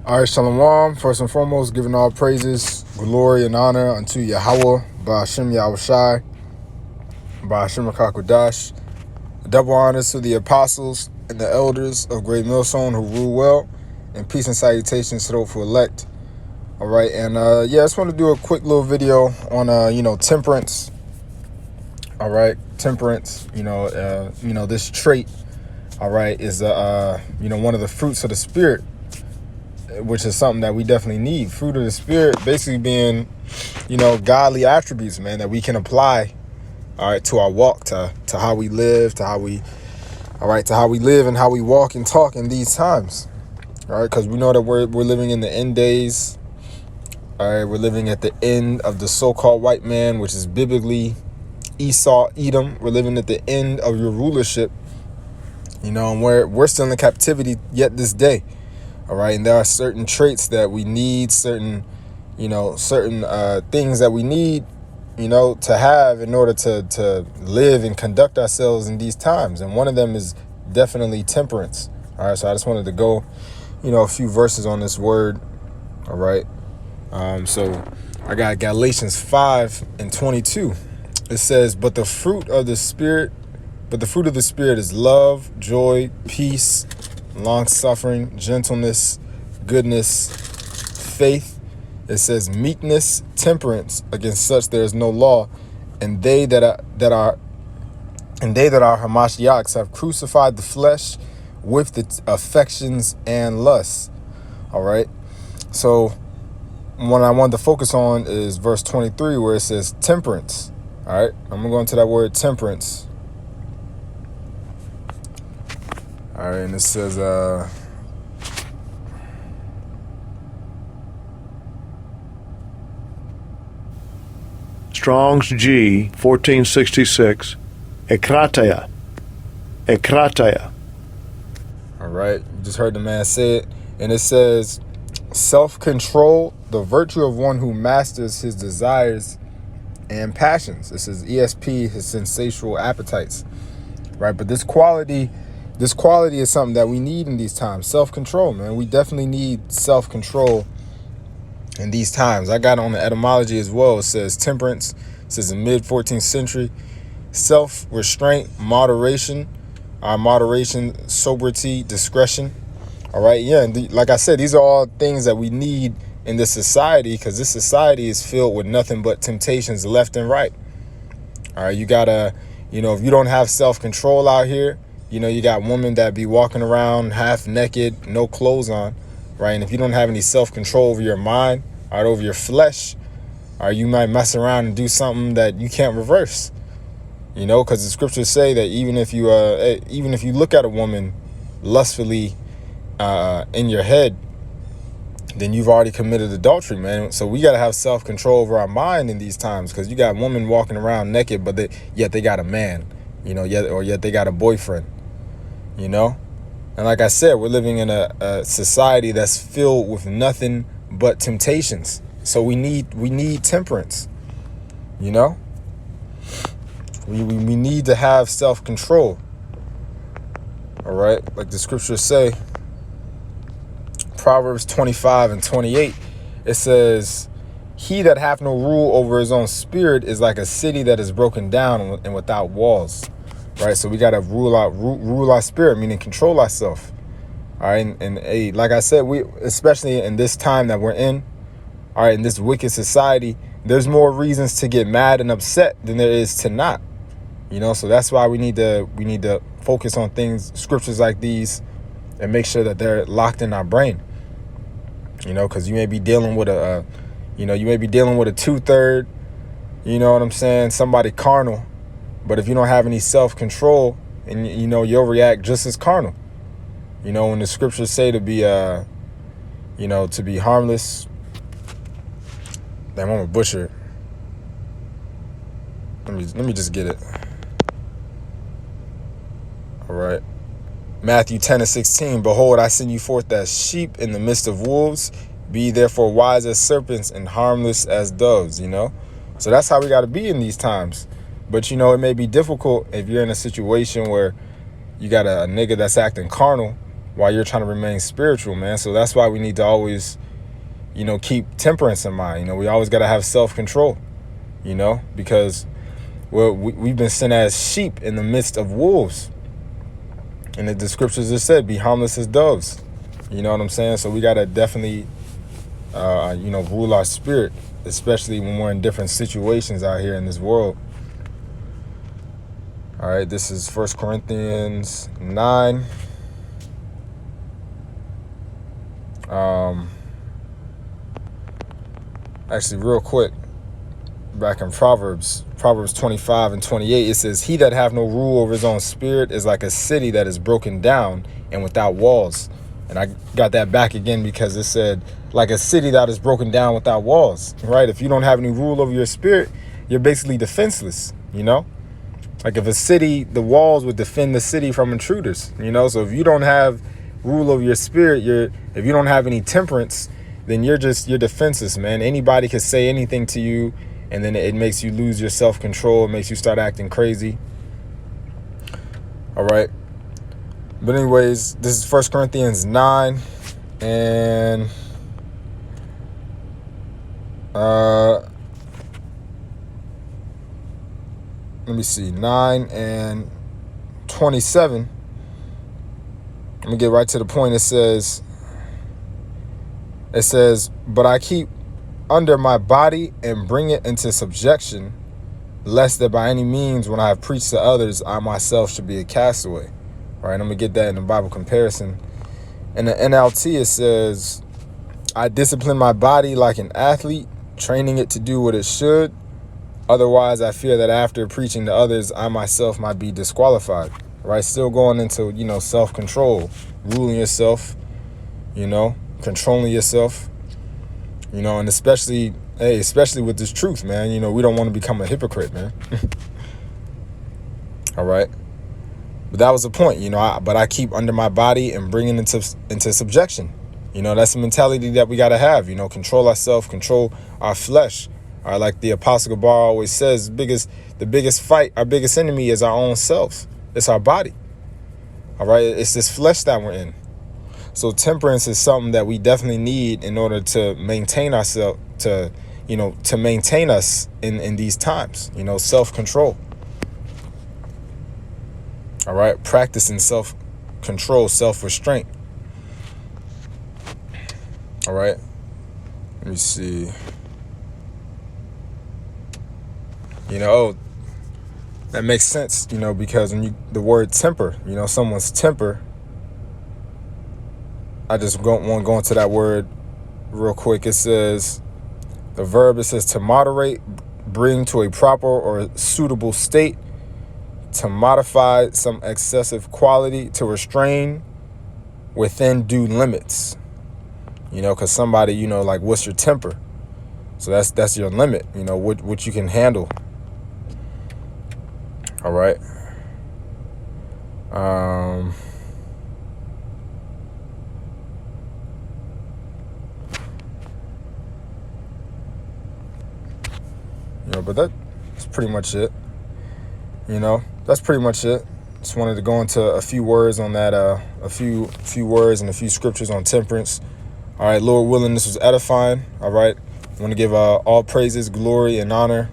All right, Shalom. First and foremost, giving all praises, glory, and honor unto Yahweh, Ba'ashem Yahushai, Ba'ashem HaKakodash. Double honors to the apostles and the elders of Great Millstone who rule well, and peace and salutations to those who elect. All right, and I just want to do a quick little video on temperance. All right, temperance. This trait. All right, is one of the fruits of the spirit, which is something that we definitely need. Fruit of the spirit basically being, godly attributes, man, that we can apply, all right, to our walk, to how we live, to how we live and how we walk and talk in these times, all right, because we know that we're living in the end days, all right, we're living at the end of the so-called white man, which is biblically Esau, Edom. We're living at the end of your rulership, and we're still in captivity yet this day. All right, and there are certain traits that we need, certain things that we need, to have in order to live and conduct ourselves in these times. And one of them is definitely temperance. All right, so I just wanted to go, a few verses on this word. All right, so I got Galatians 5:22. It says, but the fruit of the spirit is love, joy, peace, long-suffering, gentleness, goodness, faith. It says meekness, temperance. Against such there is no law. And they that are Hamashiachs have crucified the flesh with its affections and lusts. All right. So what I wanted to focus on is verse 23, where it says temperance. All right. I'm gonna go into that word temperance. All right, and it says, Strong's G 1466, ekrataya. All right, you just heard the man say it, and it says, self-control, the virtue of one who masters his desires and passions. This is ESP, his sensual appetites, right? But this quality is something that we need in these times. Self-control, man. We definitely need self-control in these times. I got on the etymology as well. It says temperance. It says in mid-14th century, self-restraint, moderation, sobriety, discretion. All right, yeah. And like I said, these are all things that we need in this society, because this society is filled with nothing but temptations left and right. All right, you gotta, if you don't have self-control out here, you got women that be walking around half naked, no clothes on, right? And if you don't have any self-control over your mind, or over your flesh, or you might mess around and do something that you can't reverse, because the scriptures say that even if you look at a woman lustfully in your head, then you've already committed adultery, man. So we got to have self-control over our mind in these times, because you got women walking around naked, but yet they got a man, yet they got a boyfriend. And like I said, we're living in a society that's filled with nothing but temptations. So we need temperance. We need to have self-control. All right, like the scriptures say, Proverbs 25:28, it says, he that hath no rule over his own spirit is like a city that is broken down and without walls. Right, so we got to rule our spirit, meaning control ourselves. All right, and like I said, we, especially in this time that we're in, all right, in this wicked society, there's more reasons to get mad and upset than there is to not. So that's why we need to focus on things, scriptures like these, and make sure that they're locked in our brain. Because you may be dealing with a 2/3, you know what I'm saying, somebody carnal. But if you don't have any self-control, and you'll react just as carnal. When the scriptures say to be to be harmless. Damn, I'm a butcher. Let me just get it. All right. Matthew 10:16, behold, I send you forth as sheep in the midst of wolves. Be therefore wise as serpents and harmless as doves, So that's how we got to be in these times. But, it may be difficult if you're in a situation where you got a nigga that's acting carnal while you're trying to remain spiritual, man. So that's why we need to always, keep temperance in mind. We always got to have self-control, because we've been sent as sheep in the midst of wolves. And the scriptures just said, be harmless as doves. You know what I'm saying? So we got to definitely, rule our spirit, especially when we're in different situations out here in this world. All right, this is 1 Corinthians 9. Actually, real quick, back in Proverbs 25 and 28, it says, he that have no rule over his own spirit is like a city that is broken down and without walls. And I got that back again because it said, like a city that is broken down without walls, right? If you don't have any rule over your spirit, you're basically defenseless, Like if a city, the walls would defend the city from intruders, So if you don't have rule over your spirit, if you don't have any temperance, then you're defenseless, man. Anybody can say anything to you, and then it makes you lose your self-control. It makes you start acting crazy. All right. But anyways, this is 1 Corinthians 9, and let me see, 9 and 27. Let me get right to the point. It says, but I keep under my body and bring it into subjection, lest that by any means, when I have preached to others, I myself should be a castaway. All right, I'm going to get that in the Bible comparison. In the NLT, it says, I discipline my body like an athlete, training it to do what it should. Otherwise, I fear that after preaching to others, I myself might be disqualified. Right, still going into, self-control, ruling yourself, controlling yourself, and especially with this truth, man. We don't want to become a hypocrite, man. All right. But that was the point, but I keep under my body and bring it into subjection. That's the mentality that we got to have, control ourselves, control our flesh. All right, like the Apostle Gabar always says, the biggest fight, our biggest enemy is our own self. It's our body. All right, it's this flesh that we're in. So temperance is something that we definitely need in order to maintain ourselves, to maintain us in these times, self-control. All right, practicing self-control, self-restraint. All right, let me see. That makes sense, because when the word temper, someone's temper, I just want to go into that word real quick. It says, the verb, it says to moderate, bring to a proper or suitable state, to modify some excessive quality, to restrain within due limits. Because somebody, like, what's your temper? So that's your limit, what you can handle. All right. But that's pretty much it. That's pretty much it. Just wanted to go into a few words on that, a few words and a few scriptures on temperance. All right, Lord willing, this was edifying. All right. I want to give all praises, glory, and honor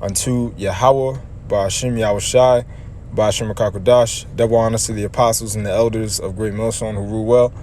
unto Yahweh, Ba'ashem Yahushai, Ba'ashem Makakodash. Double honors to the apostles and the elders of Great Millstone who rule well.